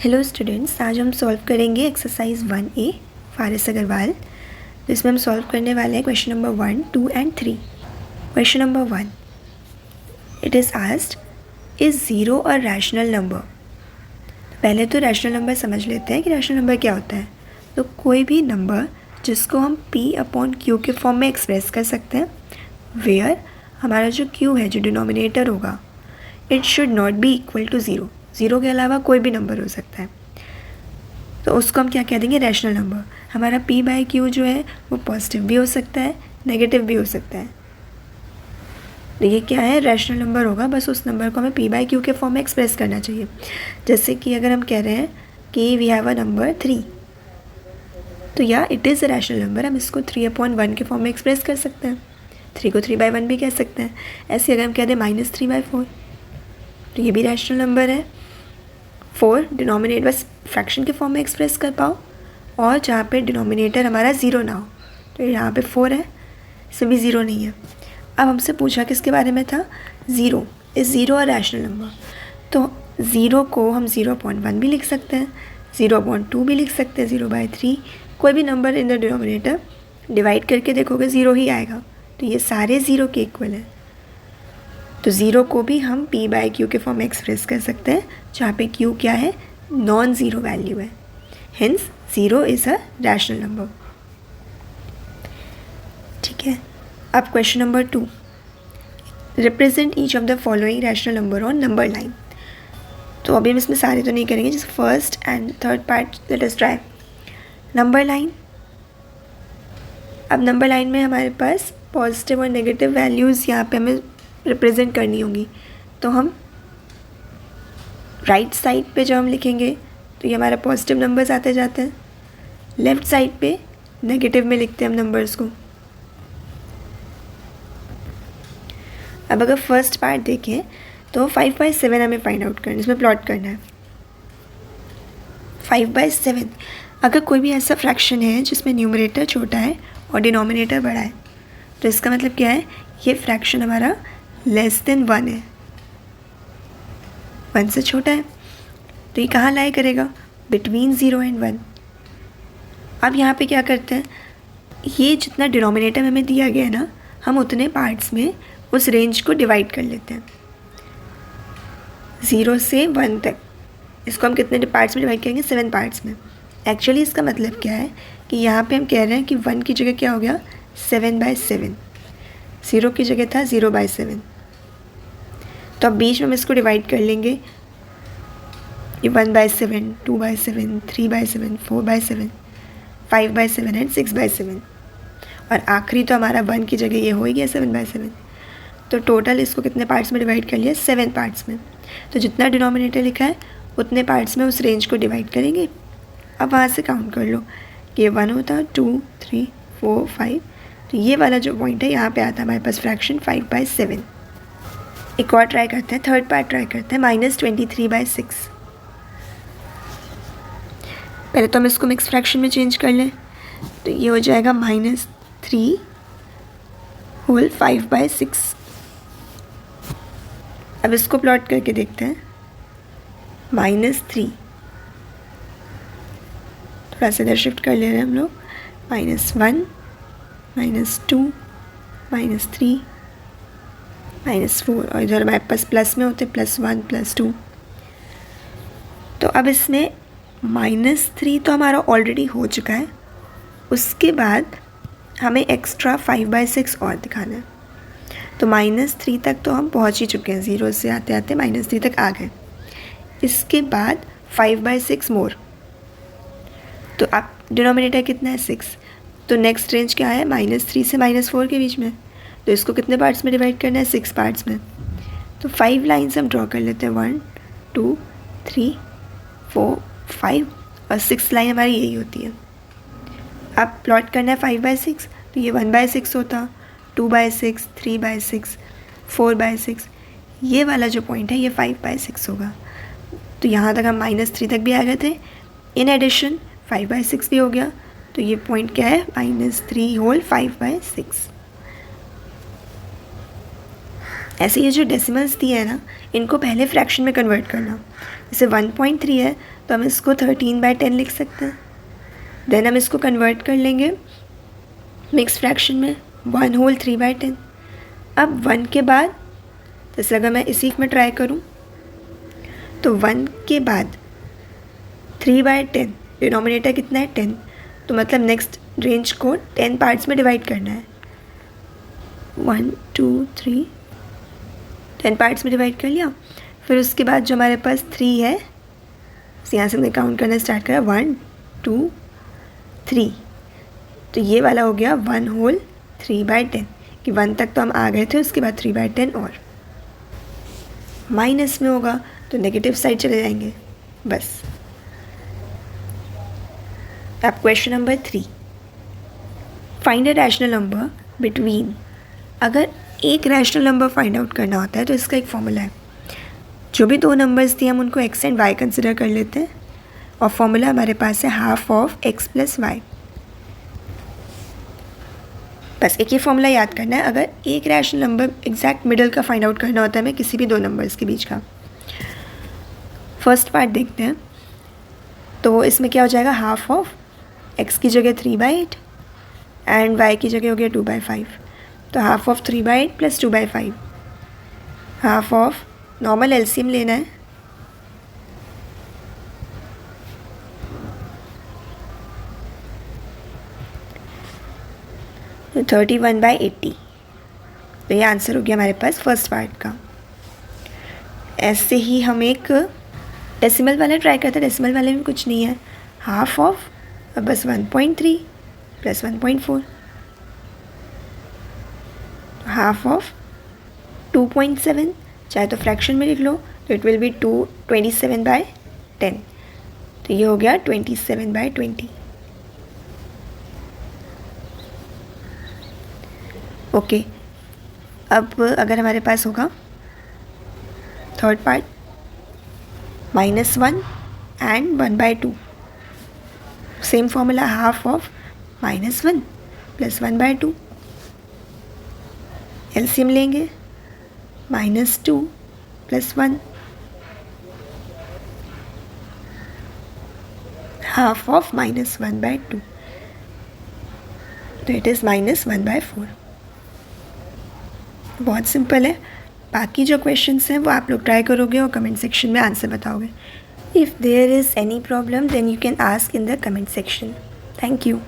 Hello students, आज हम solve करेंगे एक्सरसाइज 1A फारिस अग्रवाल, जिसमें हम सॉल्व करने वाले हैं question number 1, 2 and 3। Question number 1, it is asked, is zero a rational number. पहले तो रैशनल नंबर समझ लेते हैं कि रैशनल नंबर क्या होता है। तो कोई भी नंबर जिसको हम P/Q के फॉर्म में एक्सप्रेस कर सकते हैं, वेयर हमारा जो Q है, जो डिनोमिनेटर होगा, it should not be equal to zero. Zero के अलावा कोई भी नंबर हो सकता है, तो उसको हम क्या कह देंगे, रैशनल नंबर। हमारा P/Q जो है वो पॉजिटिव भी हो सकता है, नेगेटिव भी हो सकता है। तो ये क्या है, रैशनल नंबर होगा। बस उस नंबर को हमें P/Q के फॉर्म में एक्सप्रेस करना चाहिए। जैसे कि अगर हम कह रहे हैं कि वी हैव अ नंबर 3, तो या it is a rational number, हम इसको 3/1 के फॉर्म में एक्सप्रेस कर सकते हैं। 3 को 3/1 भी कह सकते हैं। ऐसे अगर हम कह दें -3/4, तो ये भी रैशनल नंबर है। 4 डिनोमिनेटर बस फ्रैक्शन के फॉर्म में एक्सप्रेस कर पाओ, और जहाँ पे डिनोमिनेटर हमारा ज़ीरो ना हो। तो यहाँ पे 4 है, इसमें भी ज़ीरो नहीं है। अब हमसे पूछा किसके बारे में था, ज़ीरो। इज़ ज़ीरो और रैशनल नंबर। तो ज़ीरो को हम 0.1 भी लिख सकते हैं, 0.2 भी लिख सकते हैं, 0/3। कोई भी number in the denominator divide करके देखोगे ज़ीरो ही आएगा। तो ये सारे ज़ीरो के इक्वल है। तो ज़ीरो को भी हम P/Q के फॉर्म में एक्सप्रेस कर सकते हैं, जहाँ पे Q क्या है, नॉन ज़ीरो वैल्यू है। Hence zero is a rational number. ठीक है। अब question number 2, represent each of the following rational number on number line. तो अभी हम इसमें सारे तो नहीं करेंगे, जैसे first and third part let us try. Number line, अब नंबर लाइन में हमारे पास पॉजिटिव और नेगेटिव वैल्यूज़ यहाँ पे हमें रिप्रेजेंट करनी होंगी। तो हम राइट साइड पे जब हम लिखेंगे तो ये हमारा पॉजिटिव नंबर्स आते जाते हैं, लेफ़्ट साइड पे नेगेटिव में लिखते हैं हम नंबर्स को। अब अगर फर्स्ट पार्ट देखें तो 5/7 हमें फाइंड आउट करना है, इसमें प्लॉट करना है। 5/7, अगर कोई भी ऐसा फ्रैक्शन है जिसमें न्यूमरेटर छोटा है और डिनोमिनेटर बड़ा है, तो इसका मतलब क्या है, ये फ्रैक्शन हमारा लेस देन 1 है, 1 से छोटा है। तो ये कहाँ लाई करेगा, बिटवीन 0 एंड 1। अब यहाँ पे क्या करते हैं, ये जितना डिनोमिनेटर में हमें दिया गया है ना, हम उतने पार्ट्स में उस रेंज को डिवाइड कर लेते हैं, 0 से 1 तक। इसको हम कितने पार्ट्स में डिवाइड करेंगे, 7 पार्ट्स में। एक्चुअली इसका मतलब क्या है कि यहाँ पे हम कह रहे हैं कि 1 की जगह क्या हो गया, 7/7। 0 की जगह था 0/7। तो अब बीच में हम इसको डिवाइड कर लेंगे, ये 1/7, 2/7, 3/7, 4/7, 5/7 एंड 6/7। और आखिरी तो हमारा 1 की जगह ये हो ही गया 7/7। तो टोटल इसको कितने पार्ट्स में डिवाइड कर लिया, 7 पार्ट्स में। तो जितना डिनोमिनेटर लिखा है उतने पार्ट्स में उस रेंज को डिवाइड करेंगे। अब वहाँ से काउंट कर लो कि ये 1 होता, 2, 3, 4, 5। तो ये वाला जो पॉइंट है यहाँ पे आता है हमारे पास फ्रैक्शन 5/7। एक और ट्राई करते हैं, थर्ड पार्ट ट्राई करते हैं, -23/6। पहले तो हम इसको मिक्स फ्रैक्शन में चेंज कर लें, तो ये हो जाएगा -3 होल 5/6। अब इसको प्लॉट करके देखते हैं, -3, थोड़ा सा इधर शिफ्ट कर ले रहे हैं हम लोग, -1, -2, -3, -4, और इधर हमारे पास प्लस में होते +1, +2। तो अब इसमें -3 तो हमारा ऑलरेडी हो चुका है, उसके बाद हमें एक्स्ट्रा 5/6 और दिखाना है। तो -3 तक तो हम पहुंच ही चुके हैं, 0 से आते आते -3 तक आ गए। इसके बाद 5/6 मोर, तो अब डिनोमिनेटर कितना है, 6। तो नेक्स्ट रेंज क्या है, -3 से -4 के बीच में। तो इसको कितने पार्ट्स में डिवाइड करना है, 6 पार्ट्स में। तो 5 लाइन्स हम ड्रॉ कर लेते हैं, 1, 2, 3, 4, 5, और 6 लाइन हमारी यही होती है। अब प्लॉट करना है 5/6, तो ये 1/6 होता, 2/6, 3/6, 4/6। ये वाला जो पॉइंट है ये 5/6 होगा। तो यहाँ तक हम -3 तक भी आ गए थे, इन एडिशन 5/6 भी हो गया। तो ये पॉइंट क्या है, -3 होल 5/6। ऐसे ये जो डेसिमल्स दिए हैं ना, इनको पहले फ्रैक्शन में कन्वर्ट करना। जैसे 1.3 है तो हम इसको 13/10 लिख सकते हैं। देन हम इसको कन्वर्ट कर लेंगे मिक्स फ्रैक्शन में, 1/3/10। अब 1 के बाद, जैसे अगर मैं इसी में ट्राई करूँ तो 1 के बाद 3/10, डिनोमिनेटर कितना है 10, तो मतलब नेक्स्ट रेंज को 10 पार्ट्स में डिवाइड करना है। 1 2 3 10 पार्ट्स में डिवाइड कर लिया। फिर उसके बाद जो हमारे पास 3 है, यहाँ से हमने काउंट करना स्टार्ट करा, 1 2 3, तो ये वाला हो गया 1/3/10 कि 1 तक तो हम आ गए थे, उसके बाद 3/10 और माइनस में होगा तो नेगेटिव साइड चले जाएंगे बस। अब question number 3, find a rational number between. अगर एक रैशनल नंबर फाइंड आउट करना होता है तो इसका एक फॉर्मूला है। जो भी 2 नंबर्स दिए हम उनको x एंड y कंसिडर कर लेते हैं और फॉर्मूला हमारे पास है हाफ ऑफ x + y। बस एक ही फॉर्मूला याद करना है। अगर एक रैशनल नंबर एग्जैक्ट मिडल का फाइंड आउट करना होता है हमें किसी भी 2 नंबर्स के बीच का। फर्स्ट पार्ट देखते हैं, तो इसमें क्या हो जाएगा, हाफ ऑफ x की जगह 3/8 एंड y की जगह हो गया 2/5, तो half of 3/8 + 2/5, half of normal LCM लेना है, तो 31/80। तो ये आंसर हो गया हमारे पास फर्स्ट पार्ट का। ऐसे ही हम एक डेसिमल वाला ट्राई करते हैं। डेसिमल वाले में कुछ नहीं है, हाफ ऑफ बस 1.3 + 1.4, हाफ ऑफ 2.7, चाहे तो फ्रैक्शन में लिख लो तो इट विल बी 27/10, तो ये हो गया 27/20। ओके, अब अगर हमारे पास होगा third part, -1 and 1/2, same formula, half of -1 + 1/2, LCM लेंगे, -2 + 1, हाफ ऑफ -1/2, तो इट इज़ -1/4। बहुत सिंपल है। बाकी जो क्वेश्चंस हैं वो आप लोग ट्राई करोगे और कमेंट सेक्शन में आंसर बताओगे। If there is any problem then you can ask in the comment section. Thank you.